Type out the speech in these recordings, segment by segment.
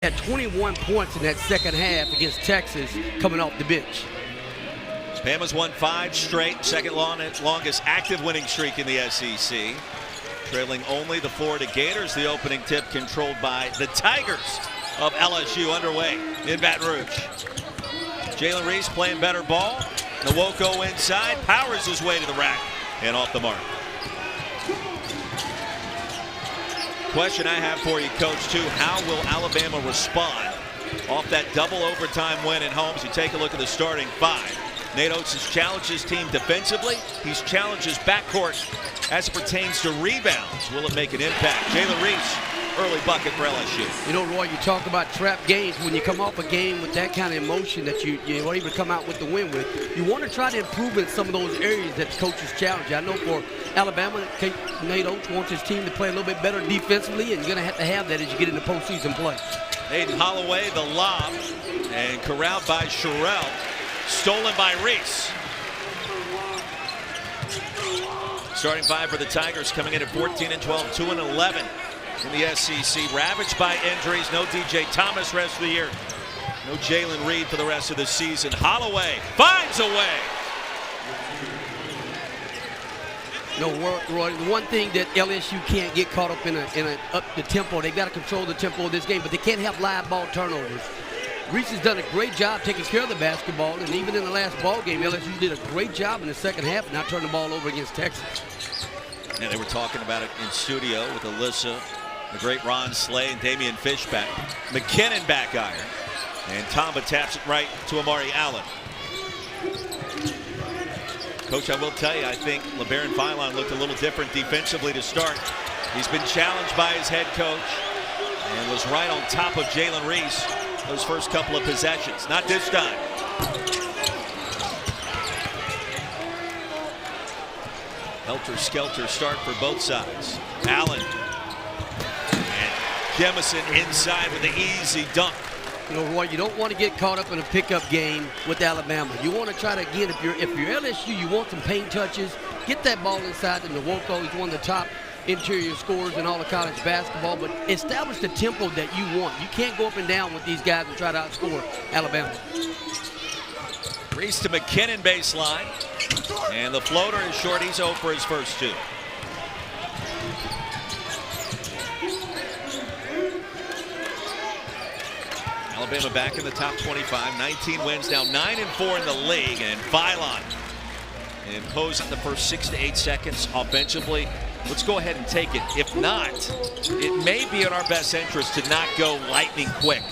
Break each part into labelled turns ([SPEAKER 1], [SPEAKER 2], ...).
[SPEAKER 1] Had 21 points in that second half against Texas coming off the bench.
[SPEAKER 2] Bama's won 5 straight, second longest active winning streak in the SEC. Trailing only the Florida Gators. The opening tip controlled by the Tigers of LSU underway in Baton Rouge. Jalen Reese playing better ball. Nwoko inside, powers his way to the rack and off the mark. Question I have for you, Coach, too. How will Alabama respond off that double overtime win at home? As you take a look at the starting 5. Nate Oates has challenged his team defensively. He's challenged his backcourt as it pertains to rebounds. Will it make an impact? Jalen Reese, early bucket for LSU.
[SPEAKER 1] You know, Roy, you talk about trap games. When you come off a game with that kind of emotion that you were able to come out with the win with, you want to try to improve in some of those areas that the coaches challenge. I know for Alabama, Nate Oates wants his team to play a little bit better defensively, and you're going to have that as you get into postseason play.
[SPEAKER 2] Aiden Holloway, the lob, and corralled by Sherrell. Stolen by Reese. Starting 5 for the Tigers coming in at 14-12, 2-11 in the SEC. Ravaged by injuries. No DJ Thomas rest of the year. No Jalen Reed for the rest of the season. Holloway finds a way.
[SPEAKER 1] No, Roy, the one thing that LSU can't get caught up in up the tempo. They've got to control the tempo of this game, but they can't have live ball turnovers. Reese has done a great job taking care of the basketball, and even in the last ball game, LSU did a great job in the second half and not turning the ball over against Texas.
[SPEAKER 2] Yeah, they were talking about it in studio with Alyssa, the great Ron Slay, and Damian Fishback. McKinnon back iron, and Tamba taps it right to Amari Allen. Coach, I will tell you, I think LeBaron Philon looked a little different defensively to start. He's been challenged by his head coach and was right on top of Jalen Reese those first couple of possessions. Not this time. Helter-skelter start for both sides. Allen and Jemison inside with the easy dunk.
[SPEAKER 1] You know, Roy, you don't want to get caught up in a pickup game with Alabama. You want to try to, again, if you're LSU, you want some paint touches. Get that ball inside to Nwoko. He's one of the top interior scorers in all of college basketball, but establish the tempo that you want. You can't go up and down with these guys and try to outscore Alabama.
[SPEAKER 2] Reese to McKinnon baseline, and the floater is short. He's 0 for his first 2. Alabama back in the top 25, 19 wins now, 9-4 in the league, and Philon imposing the first 6 to 8 seconds offensively. Let's go ahead and take it. If not, it may be in our best interest to not go lightning quick,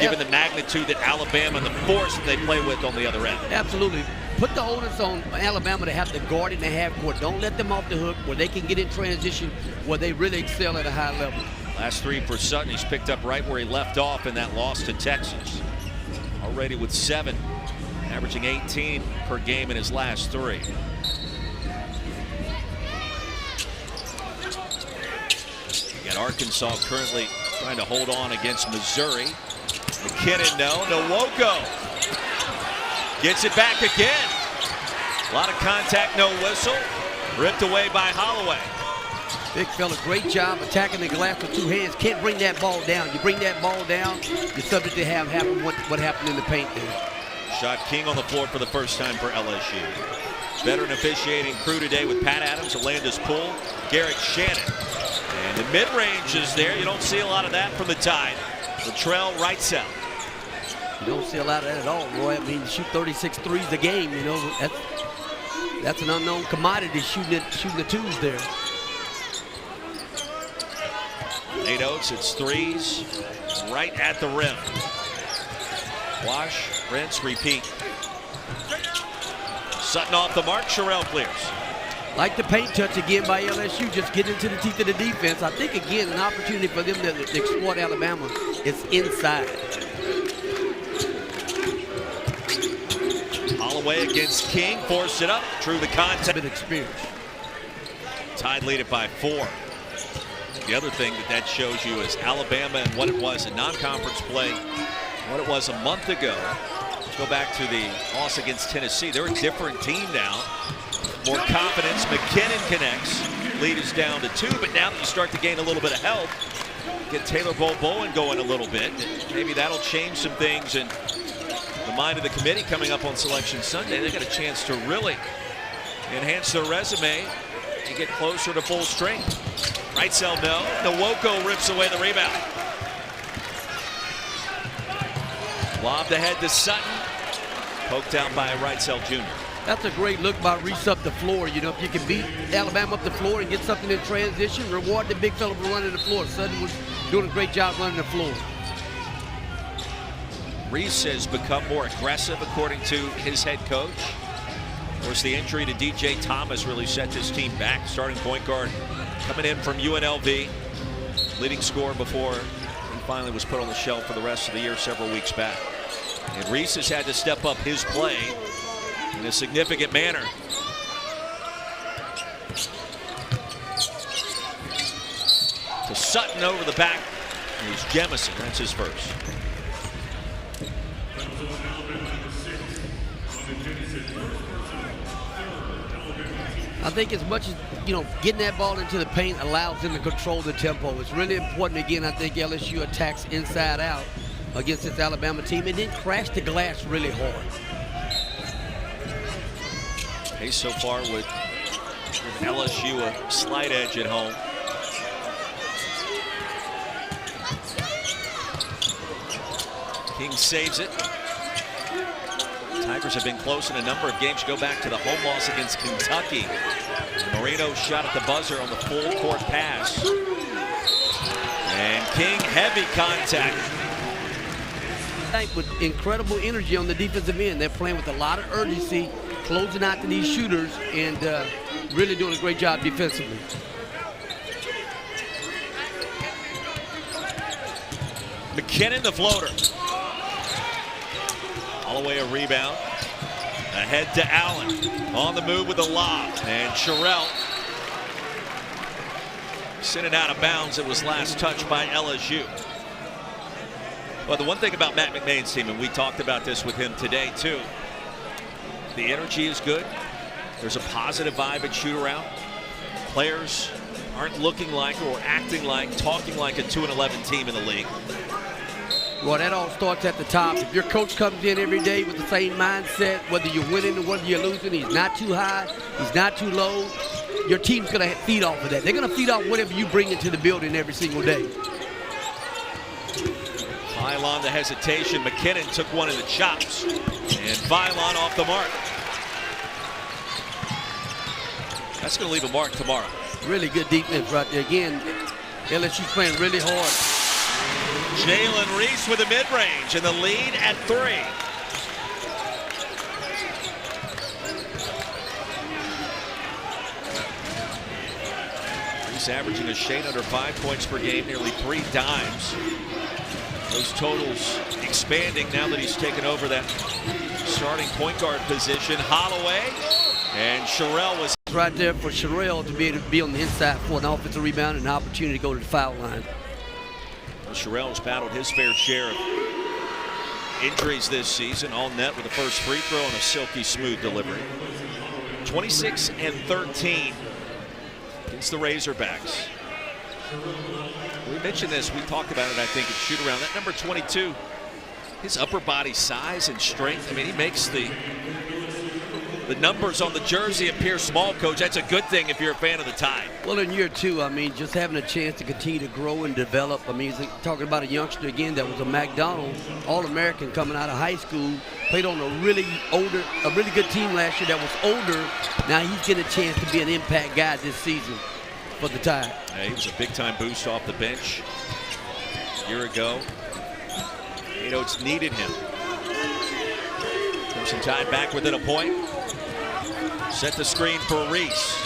[SPEAKER 2] given the magnitude that Alabama and the force that they play with on the other end.
[SPEAKER 1] Absolutely. Put the onus on Alabama to have to guard in the half court. Don't let them off the hook where they can get in transition, where they really excel at a high level.
[SPEAKER 2] Last 3 for Sutton. He's picked up right where he left off in that loss to Texas. Already with 7, averaging 18 per game in his last 3. And Arkansas currently trying to hold on against Missouri. McKinnon, no. Nwoko gets it back again. A lot of contact, no whistle. Ripped away by Holloway.
[SPEAKER 1] Big fella, great job attacking the glass with 2 hands. Can't bring that ball down. You bring that ball down, you're subject to have happen what happened in the paint there.
[SPEAKER 2] Shot king on the floor for the first time for LSU. Veteran officiating crew today with Pat Adams, Alandis Poole, Garrett Shannon. And the mid-range is there. You don't see a lot of that from the Tide. Latrell Wrightsell.
[SPEAKER 1] You don't see a lot of that at all, Roy. I mean, shoot 36 threes a game, you know. That's an unknown commodity shooting the 2s there.
[SPEAKER 2] Nate Oates, it's 3s right at the rim. Wash, rinse, repeat. Sutton off the mark, Sherrell clears.
[SPEAKER 1] Like the paint touch again by LSU, just get into the teeth of the defense. I think, again, an opportunity for them to exploit Alabama is inside.
[SPEAKER 2] Holloway against King, forced it up, drew the contact.
[SPEAKER 1] Bit experience.
[SPEAKER 2] Tide lead it by 4. The other thing that shows you is Alabama and what it was in non-conference play, what it was a month ago. Let's go back to the loss against Tennessee. They're a different team now. More confidence. McKinnon connects. Lead is down to 2, but now that you start to gain a little bit of help, get Taylor Bowen going a little bit. Maybe that'll change some things in the mind of the committee coming up on Selection Sunday. They got a chance to really enhance their resume and get closer to full strength. Reitzel, no. Nwoko rips away the rebound. Lobbed ahead to Sutton. Poked out by Reitzel Jr.
[SPEAKER 1] That's a great look by Reese up the floor. You know, if you can beat Alabama up the floor and get something in transition, reward the big fella for running the floor. Sutton was doing a great job running the floor.
[SPEAKER 2] Reese has become more aggressive, according to his head coach. Of course, the injury to DJ Thomas really set this team back. Starting point guard coming in from UNLV, leading scorer before he finally was put on the shelf for the rest of the year several weeks back. And Reese has had to step up his play in a significant manner. To Sutton over the back. Here's Jemison. That's his first.
[SPEAKER 1] I think as much as, you know, getting that ball into the paint allows them to control the tempo. It's really important. Again, I think LSU attacks inside out against this Alabama team and then crash the glass really hard.
[SPEAKER 2] Pace so far with LSU a slight edge at home. King saves it. Tigers have been close in a number of games. Go back to the home loss against Kentucky. Marino shot at the buzzer on the full court pass. And King, heavy contact.
[SPEAKER 1] With incredible energy on the defensive end. They're playing with a lot of urgency, closing out to these shooters, and really doing a great job defensively.
[SPEAKER 2] McKinnon, the floater. Holloway a rebound. Ahead to Allen. On the move with the lob. And Sherrell sent it out of bounds. It was last touched by LSU. Well, the one thing about Matt McMahon's team, and we talked about this with him today too, the energy is good. There's a positive vibe at shoot-around. Players aren't looking like or acting like, talking like a 2-11 team in the league.
[SPEAKER 1] Well, that all starts at the top. If your coach comes in every day with the same mindset, whether you're winning or whether you're losing, he's not too high, he's not too low, your team's going to feed off of that. They're going to feed off whatever you bring into the building every single day.
[SPEAKER 2] Vilon, the hesitation. McKinnon took one in the chops. And Vilon off the mark. That's going to leave a mark tomorrow.
[SPEAKER 1] Really good defense right there. Again, LSU's playing really hard.
[SPEAKER 2] Jalen Reese with a mid-range and the lead at 3. Reese averaging a shade under 5 points per game, nearly 3 dimes. Those totals expanding now that he's taken over that starting point guard position. Holloway and Sherrell was
[SPEAKER 1] right there for Sherrell to be able to be on the inside for an offensive rebound and an opportunity to go to the foul line.
[SPEAKER 2] Sherrell has battled his fair share of injuries this season. All net with the first free throw and a silky smooth delivery. 26 and 13 against the Razorbacks. We mentioned this, we talked about it, I think, at shoot around. That number 22, his upper body size and strength, I mean, he makes the numbers on the jersey appear small, Coach. That's a good thing if you're a fan of the Tide.
[SPEAKER 1] Well, in year 2, I mean, just having a chance to continue to grow and develop. I mean, he's talking about a youngster, again, that was a McDonald All-American coming out of high school, played on a really good team last year that was older. Now he's getting a chance to be an impact guy this season for the Tide.
[SPEAKER 2] Yeah, he was a big-time boost off the bench a year ago. You know, it's needed him. Crimson Tide back within a point. Set the screen for Reese.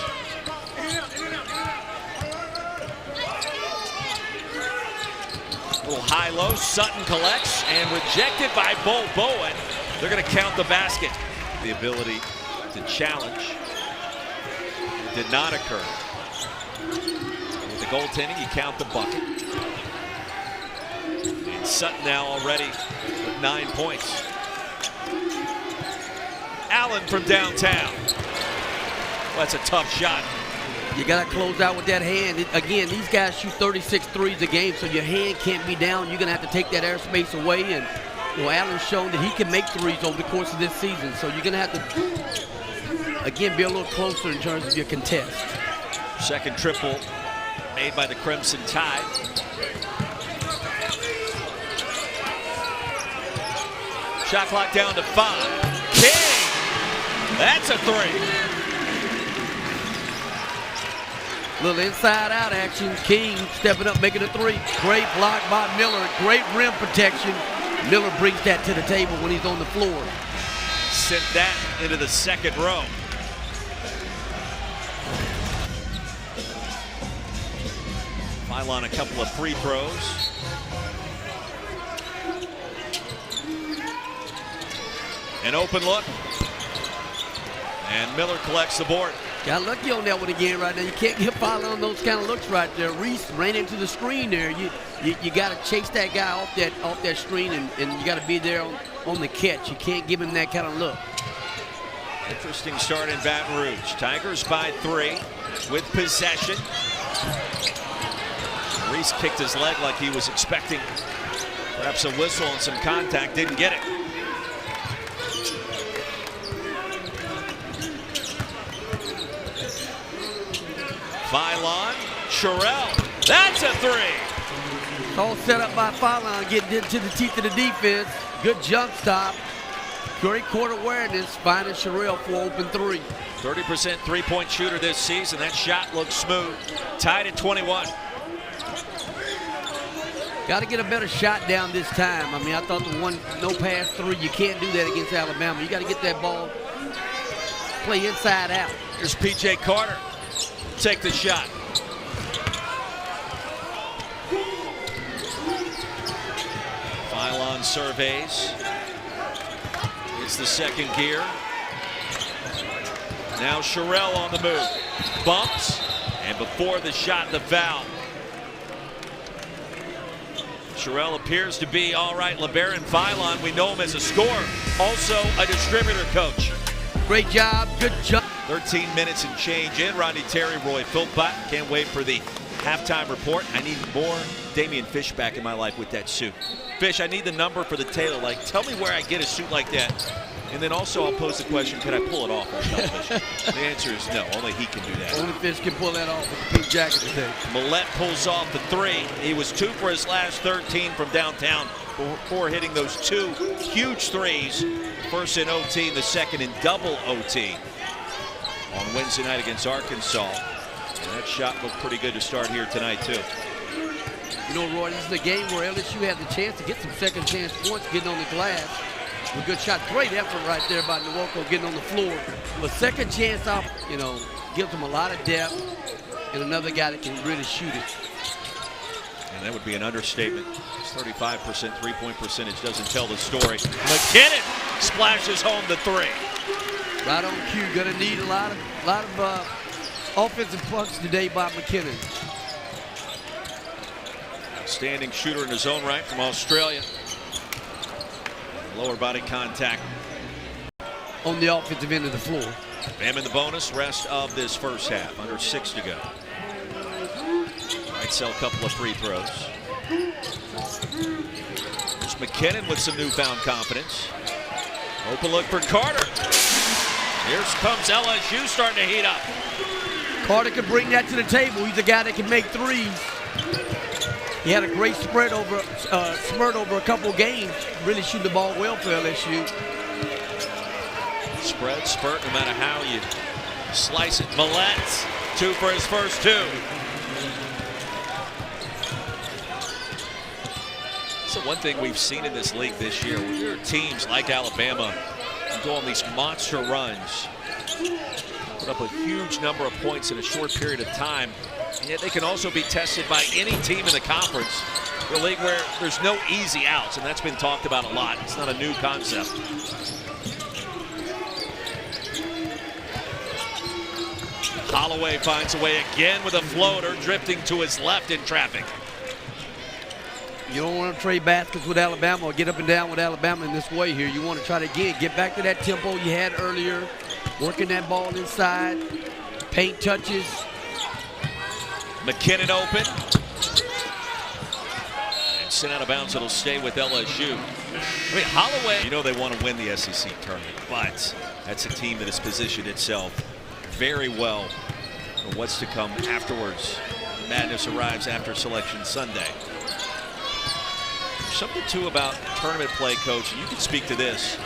[SPEAKER 2] A little high-low. Sutton collects and rejected by Bowen. They're going to count the basket. The ability to challenge did not occur. With the goaltending, you count the bucket. And Sutton now already with 9 points. Allen from downtown. Well, that's a tough shot.
[SPEAKER 1] You got to close out with that hand. Again, these guys shoot 36 threes a game, so your hand can't be down. You're going to have to take that airspace away. And Allen's shown that he can make threes over the course of this season. So you're going to have to, again, be a little closer in terms of your contest.
[SPEAKER 2] Second triple made by the Crimson Tide. Shot clock down to 5. King! That's a 3.
[SPEAKER 1] Little inside-out action. King stepping up, making a 3. Great block by Miller. Great rim protection. Miller brings that to the table when he's on the floor.
[SPEAKER 2] Sent that into the second row. Phylon a couple of free throws. An open look. And Miller collects the board.
[SPEAKER 1] Got lucky on that one again right now. You can't get Phylon on those kind of looks right there. Reese ran into the screen there. You got to chase that guy off that screen, and you got to be there on the catch. You can't give him that kind of look.
[SPEAKER 2] Interesting start in Baton Rouge. Tigers by 3 with possession. Reese kicked his leg like he was expecting perhaps a whistle and some contact. Didn't get it. Phylon, Sherrell, that's a 3.
[SPEAKER 1] It's all set up by Phylon, getting into the teeth of the defense. Good jump stop. Great court awareness, finding Sherrell for open 3.
[SPEAKER 2] 30% three-point shooter this season. That shot looks smooth. Tied at 21.
[SPEAKER 1] Got to get a better shot down this time. I mean, I thought the one no-pass 3, you can't do that against Alabama. You got to get that ball, play inside out.
[SPEAKER 2] Here's P.J. Carter. Take the shot. Phylon surveys. It's the second gear. Now Sherrell on the move. Bumps. And before the shot, the foul. Sherrell appears to be all right. LeBaron Phylon, we know him as a scorer. Also a distributor coach.
[SPEAKER 1] Great job. Good job.
[SPEAKER 2] 13 minutes and change in. Rodney Terry, Roy Philpott. Can't wait for the halftime report. I need more Damian Fish back in my life with that suit. Fish, I need the number for the tailor. Like, tell me where I get a suit like that. And then also I'll pose the question, can I pull it off on television? The answer is no. Only he can do that.
[SPEAKER 1] Only Fish can pull that off with the pink jacket today.
[SPEAKER 2] Millette pulls off the 3. He was 2 for his last 13 from downtown before hitting those 2 huge threes. First in OT, the second in double OT on Wednesday night against Arkansas. And that shot looked pretty good to start here tonight, too.
[SPEAKER 1] You know, Roy, this is a game where LSU had the chance to get some second chance points getting on the glass. A good shot. Great effort right there by Nwoko getting on the floor. But second chance off, you know, gives them a lot of depth and another guy that can really shoot it.
[SPEAKER 2] And that would be an understatement. 35% three-point percentage doesn't tell the story. McKinnon splashes home the 3.
[SPEAKER 1] Right on cue. Going to need a lot of offensive punch today by McKinnon.
[SPEAKER 2] Outstanding shooter in his own right from Australia. Lower body contact
[SPEAKER 1] on the offensive end of the floor.
[SPEAKER 2] Bam in the bonus rest of this first half. Under 6 to go. Might sell a couple of free throws. There's McKinnon with some newfound confidence. Open look for Carter. Here comes LSU starting to heat up.
[SPEAKER 1] Carter can bring that to the table. He's a guy that can make threes. He had a great spurt over a couple games, really shooting the ball well for LSU.
[SPEAKER 2] Spread, spurt, no matter how you slice it. Millette, 2 for his first 2. So one thing we've seen in this league this year, when your teams like Alabama go on these monster runs, put up a huge number of points in a short period of time, and yet they can also be tested by any team in the conference. A league where there's no easy outs, and that's been talked about a lot. It's not a new concept. Holloway finds a way again with a floater, drifting to his left in traffic.
[SPEAKER 1] You don't want to trade baskets with Alabama or get up and down with Alabama in this way here. You want to try to, again, get back to that tempo you had earlier, working that ball inside, paint touches,
[SPEAKER 2] McKinnon open. And sent out of bounds. It'll stay with LSU. I mean, Holloway, you know they want to win the SEC tournament, but that's a team that has positioned itself very well for what's to come afterwards. Madness arrives after Selection Sunday. There's something, too, about tournament play, Coach, and you can speak to this.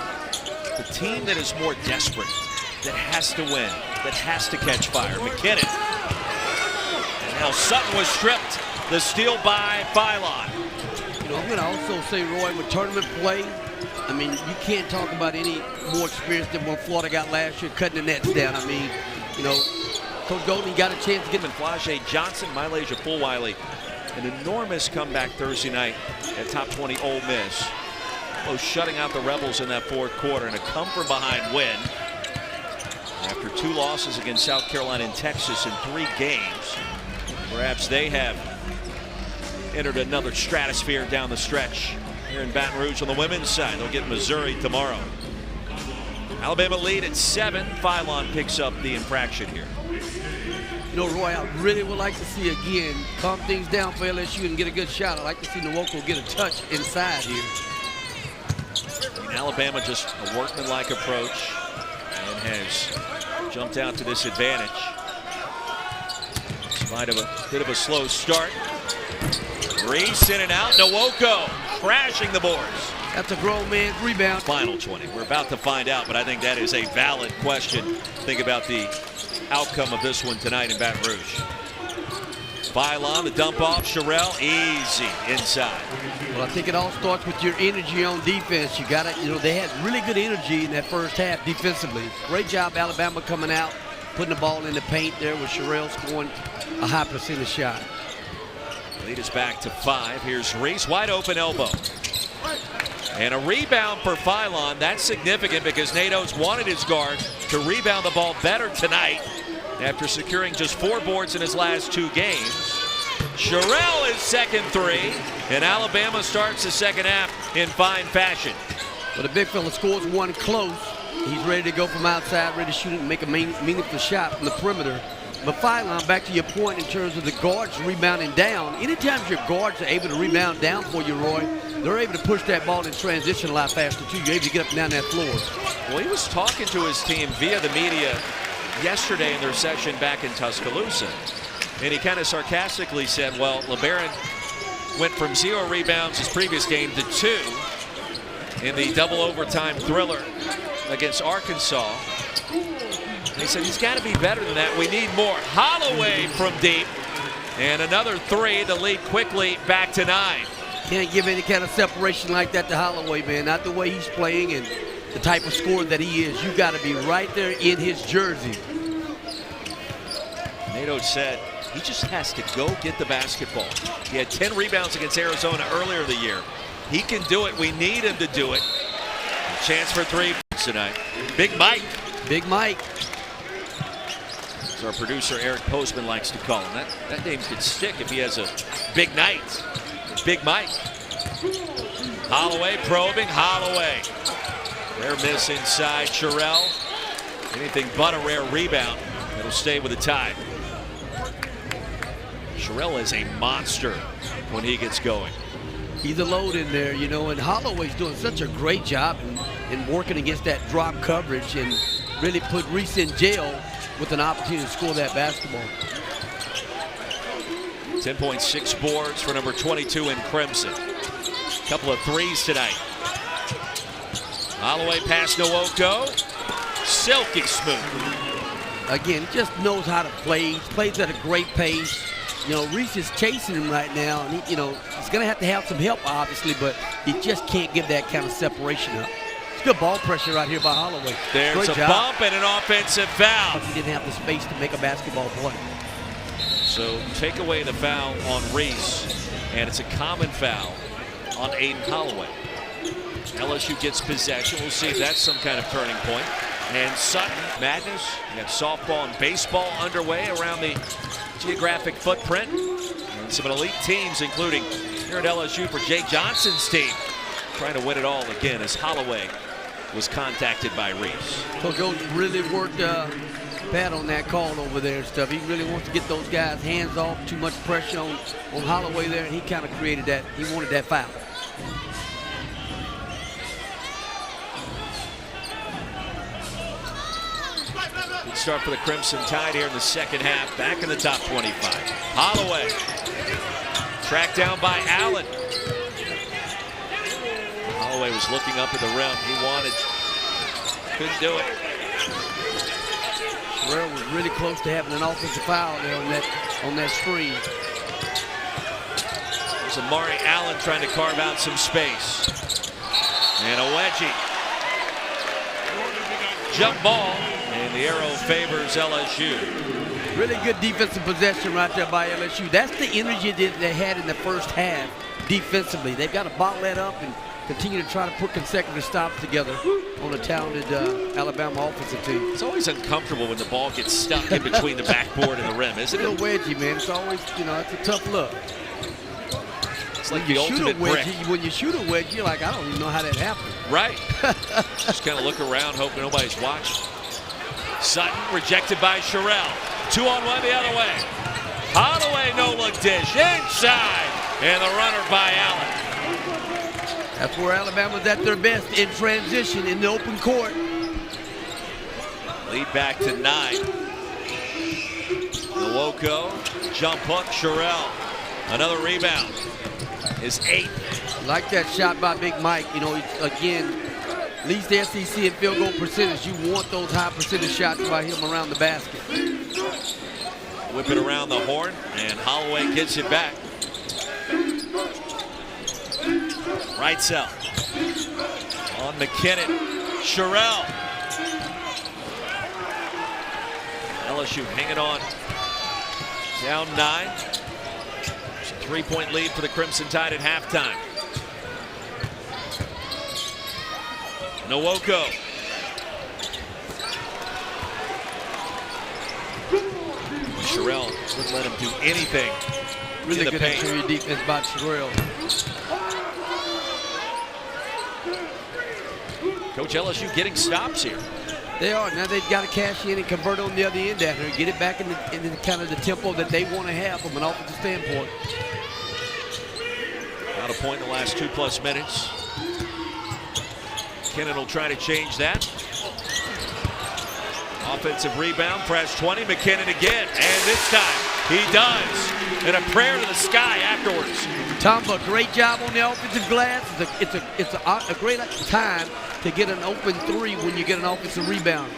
[SPEAKER 2] The team that is more desperate, that has to win, that has to catch fire. McKinnon. And now Sutton was stripped. The steal by Phylon.
[SPEAKER 1] You know, I'm going to also say, Roy, with tournament play, I mean, you can't talk about any more experience than what Florida got last year, cutting the nets down. I mean, you know, Coach Golden, he got a chance to get him.
[SPEAKER 2] Flage Johnson, Milasia Fulwiley. An enormous comeback Thursday night at top 20 Ole Miss. Both shutting out the Rebels in that fourth quarter and a come-from-behind win. After 2 losses against South Carolina and Texas in 3 games, perhaps they have entered another stratosphere down the stretch here in Baton Rouge on the women's side. They'll get Missouri tomorrow. Alabama lead at 7. Phylon picks up the infraction here.
[SPEAKER 1] You know, Roy, I really would like to see again calm things down for LSU and get a good shot. I'd like to see Nwoko get a touch inside here.
[SPEAKER 2] Alabama just a workmanlike approach and has jumped out to this advantage. In spite of a bit of a slow start. Reese in and out. Nwoko crashing the boards.
[SPEAKER 1] That's a grown man's rebound.
[SPEAKER 2] Final 20. We're about to find out, but I think that is a valid question. Think about the outcome of this one tonight in Baton Rouge. Phylon, the dump off. Sherrell, easy inside.
[SPEAKER 1] Well, I think it all starts with your energy on defense. You got to, you know, they had really good energy in that first half defensively. Great job, Alabama, coming out, putting the ball in the paint there with Sherrell scoring a high percentage shot.
[SPEAKER 2] Lead is back to 5. Here's Reese, wide open elbow. And a rebound for Phylon. That's significant because Nate Oates wanted his guard to rebound the ball better tonight after securing just 4 boards in his last 2 games. Sherrell his second 3, and Alabama starts the second half in fine fashion.
[SPEAKER 1] But the big fella scores one close. He's ready to go from outside, ready to shoot it and make a meaningful shot from the perimeter. But Phylon, back to your point in terms of the guards rebounding down, anytime your guards are able to rebound down for you, Roy, they're able to push that ball in transition a lot faster, too. You're able to get up and down that floor.
[SPEAKER 2] Well, he was talking to his team via the media yesterday in their session back in Tuscaloosa. And he kind of sarcastically said, well, LeBaron went from 0 rebounds his previous game to 2 in the double overtime thriller against Arkansas. He said he's got to be better than that. We need more. Holloway from deep. And another 3. The lead quickly back to 9.
[SPEAKER 1] Can't give any kind of separation like that to Holloway, man. Not the way he's playing and the type of scorer that he is. You got to be right there in his jersey.
[SPEAKER 2] Nate Oates said he just has to go get the basketball. He had 10 rebounds against Arizona earlier in the year. He can do it. We need him to do it. Chance for 3 tonight. Big Mike.
[SPEAKER 1] Big Mike.
[SPEAKER 2] As our producer Eric Postman likes to call him. That name could stick if he has a big night. Big Mike. Holloway probing. Holloway. Rare miss inside. Sherrell. Anything but a rare rebound. It'll stay with the tie. Sherrell is a monster when he gets going.
[SPEAKER 1] He's a load in there, you know, and Holloway's doing such a great job in working against that drop coverage and really put Reese in jail with an opportunity to score that basketball.
[SPEAKER 2] 10.6 boards for number 22 in Crimson. Couple of 3s tonight. Holloway past Nwoko. Silky smooth.
[SPEAKER 1] Again, he just knows how to play. He plays at a great pace. You know, Reese is chasing him right now, and he, you know, he's going to have some help, obviously, but he just can't give that kind of separation up. It's good ball pressure right here by Holloway.
[SPEAKER 2] There's
[SPEAKER 1] great
[SPEAKER 2] a
[SPEAKER 1] job.
[SPEAKER 2] bump and an offensive foul.
[SPEAKER 1] He didn't have the space to make a basketball play.
[SPEAKER 2] So take away the foul on Reese, and it's a common foul on Aiden Holloway. LSU gets possession. We'll see if that's some kind of turning point. And Sutton, Madness, you got softball and baseball underway around the geographic footprint. And some elite teams, including here at LSU for Jake Johnson's team, trying to win it all again as Holloway was contacted by Reese.
[SPEAKER 1] Coach Oates really worked Pat on that call over there and stuff. He really wants to get those guys hands off, too much pressure on Holloway there, and he kind of created that. He wanted that foul.
[SPEAKER 2] Good start for the Crimson Tide here in the second half. Back in the top 25. Holloway tracked down by Allen. Holloway was looking up at the rim. He wanted, couldn't do it.
[SPEAKER 1] Sherrell was really close to having an offensive foul there on that screen.
[SPEAKER 2] There's Amari Allen trying to carve out some space. And a wedgie. Jump ball, and the arrow favors LSU.
[SPEAKER 1] Really good defensive possession right there by LSU. That's the energy that they had in the first half defensively. They've got to bottle that up and continue to try to put consecutive stops together on a talented Alabama offensive team.
[SPEAKER 2] It's always uncomfortable when the ball gets stuck in between the backboard and the rim, isn't
[SPEAKER 1] It's a
[SPEAKER 2] it?
[SPEAKER 1] little wedgie, man. It's always, it's a tough look.
[SPEAKER 2] It's like the ultimate brick.
[SPEAKER 1] When you shoot a wedgie, you're like, I don't even know how that happened.
[SPEAKER 2] Right. Just kind of look around, hoping nobody's watching. Sutton rejected by Sherrell. 2-on-1 the other way. Holloway no-look dish inside, and the runner by Allen.
[SPEAKER 1] That's where Alabama's at their best, in transition in the open court.
[SPEAKER 2] Lead back to 9. Nwoko, jump hook, Sherrell. Another rebound. His 8th.
[SPEAKER 1] Like that shot by Big Mike. Again, leads the SEC in field goal percentage. You want those high percentage shots by him around the basket.
[SPEAKER 2] Whip it around the horn, and Holloway gets it back. Right cell. On McKinnon. Sherrell. LSU hanging on. Down 9. It's a 3-point lead for the Crimson Tide at halftime. Nwoko. Sherrell wouldn't let him do anything.
[SPEAKER 1] Really
[SPEAKER 2] in the
[SPEAKER 1] good
[SPEAKER 2] paint.
[SPEAKER 1] interior defense by Sherrell.
[SPEAKER 2] Coach, LSU getting stops here.
[SPEAKER 1] They are. Now they've got to cash in and convert on the other end down here. Get it back in the kind of the tempo that they want to have from an offensive standpoint.
[SPEAKER 2] Not a point in the last 2+ minutes. Kennan will try to change that. Offensive rebound, press 20, McKinnon again, and this time he does. And a prayer to the sky afterwards.
[SPEAKER 1] Tomba, great job on the offensive glass. It's a great time to get an open 3 when you get an offensive rebound.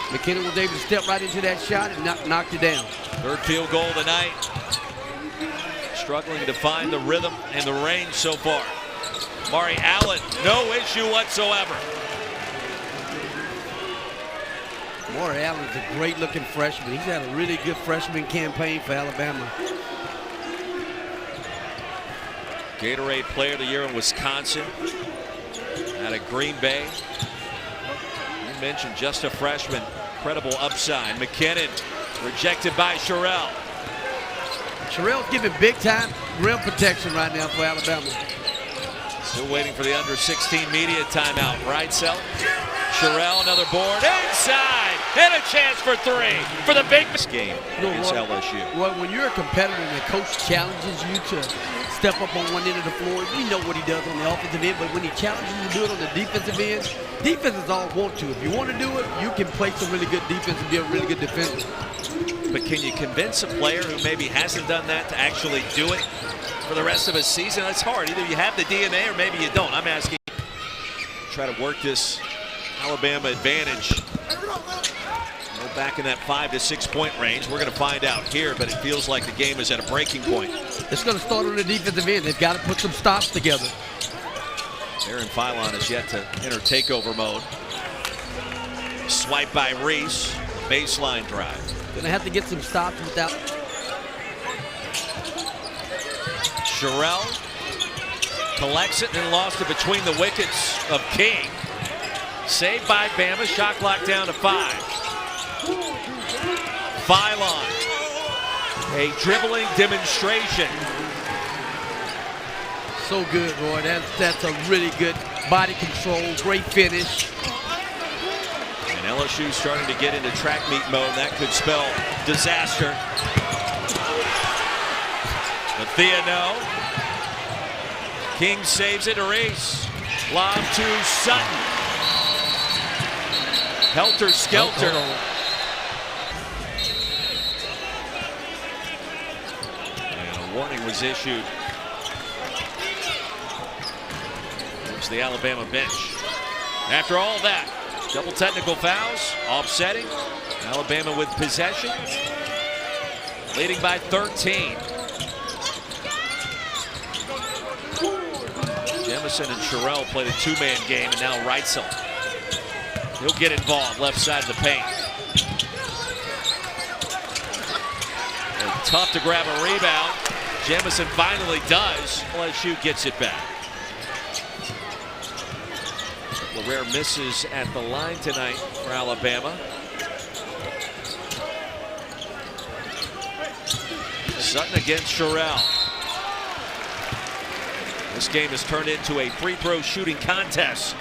[SPEAKER 1] McKinnon was able to step right into that shot and knocked it down.
[SPEAKER 2] 3rd field goal tonight. Struggling to find the rhythm and the range so far. Amari Allen, no issue whatsoever.
[SPEAKER 1] Amari Allen's a great-looking freshman. He's had a really good freshman campaign for Alabama.
[SPEAKER 2] Gatorade Player of the Year in Wisconsin. Out of Green Bay. You mentioned just a freshman. Incredible upside. McKinnon rejected by Sherrell.
[SPEAKER 1] Sherrell's giving big-time rim protection right now for Alabama.
[SPEAKER 2] Still waiting for the under-16 media timeout. Right, Sel? Sherrell, another board. Inside! And a chance for 3 for the big game against LSU.
[SPEAKER 1] Well, when you're a competitor and the coach challenges you to step up on one end of the floor, we know what he does on the offensive end, but when he challenges you to do it on the defensive end, defenses all want to. If you want to do it, you can play some really good defense and be a really good defender.
[SPEAKER 2] But can you convince a player who maybe hasn't done that to actually do it for the rest of a season? It's hard. Either you have the DNA or maybe you don't. I'm asking. Try to work this Alabama advantage. We're back in that 5 to 6 point range. We're going to find out here, but it feels like the game is at a breaking point.
[SPEAKER 1] It's going to start on the defensive end. They've got to put some stops together.
[SPEAKER 2] Aaron Philon is yet to enter takeover mode. Swipe by Reese. Baseline drive.
[SPEAKER 1] Going to have to get some stops without.
[SPEAKER 2] Sherrell collects it and lost it between the wickets of King. Saved by Bama. Shot clock down to 5. Philon. A dribbling demonstration.
[SPEAKER 1] So good, Roy. That's a really good body control. Great finish.
[SPEAKER 2] And And LSU starting to get into track meet mode. That could spell disaster. Mathia, no. King saves it to Reese. Lob to Sutton. Helter skelter. And a warning was issued. There's the Alabama bench. After all that, double technical fouls, offsetting. Alabama with possession, leading by 13. Jemison and Sherrell played a two-man game, and now Reitzel. He'll get involved left side of the paint. And tough to grab a rebound. Jemison finally does. LSU gets it back. Rare misses at the line tonight for Alabama. Sutton against Sherrell. This game has turned into a free throw shooting contest.